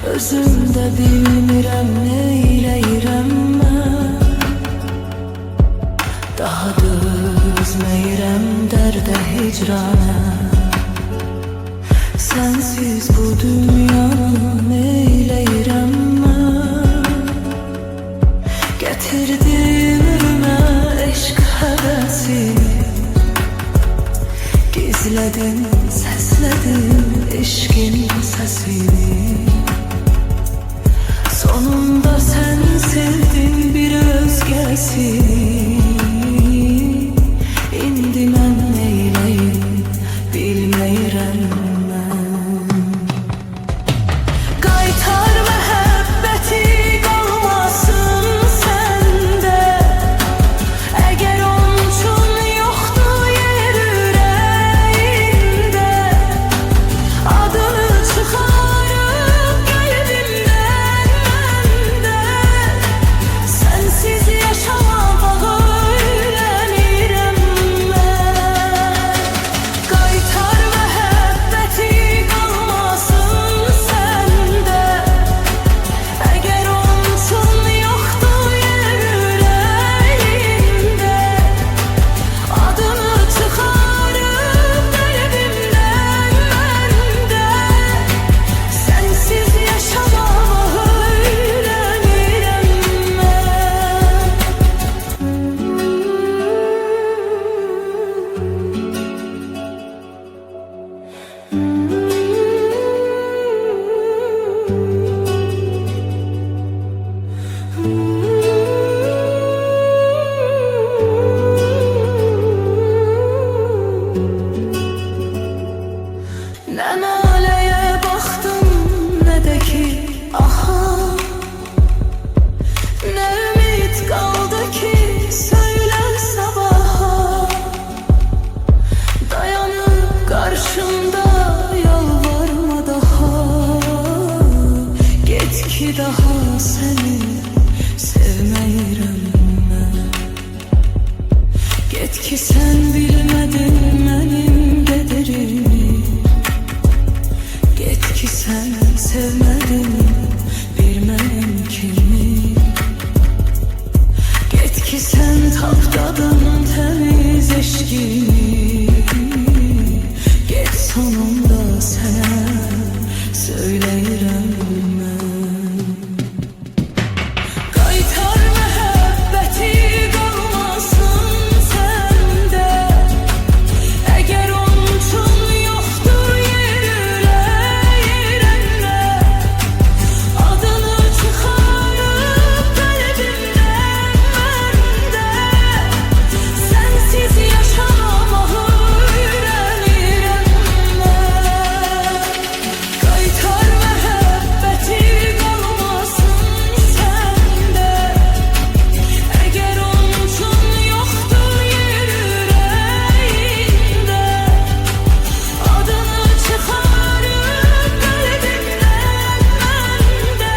Özümdə bilmirəm neyləyirəm mən. Daha dözməyirəm dərdə hicranə. Sensiz bu dünyanı neyləyirəm mən. Gətirdin önümə eşq həvəsini, gizlədin, səslədin eşqin səsini. Sonunda sen sevdin bir özgəsini. İndi mən neyləyim bilməyirəm mən. Qaytar məhəbbəti qalmasın səndə. Əgər onun üçün yoxdur yer ürəyində, adını çıxarıb qəlbimdən məndə. Sensiz yaşamağa öyrənirəm mən. Qaytar məhəbbəti qalmasın səndə. Əgər onun üçün yoxdur yer ürəyində, adını çıxarıb qəlbimdən məndə. Sensiz yaşamağa öyrənirəm mən. Nə naləyə baxdım, nə də ki aha. Nə ümid qaldı ki söylər sabaha. Dayanıb qarşımda yalvarma daha. Get ki daha səni sevməyirəm mən. Get ki sən bilmədin mənim qədərimi. Get ki sen sevmedin bir mənim kimi. Get ki sen tapdadın təmiz eşqimi. Get sonunda sənə söyləyirəm mən. Qaytar məhəbbəti qalmasın səndə. Əgər onun üçün yoxdur yer ürəyində, adını çıxarıb qəlbimdən məndə. Sensiz yaşamağa öyrənirəm mən. Qaytar məhəbbəti qalmasın səndə. Əgər onun üçün yoxdur yer ürəyində, adını çıxarıb qəlbimdən məndə.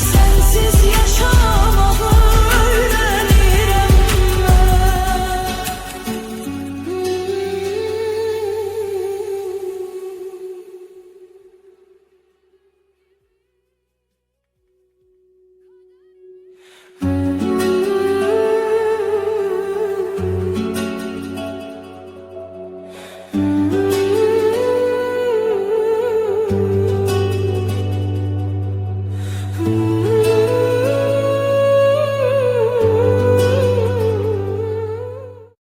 Sensiz yaşamağa öyrənirəm mən.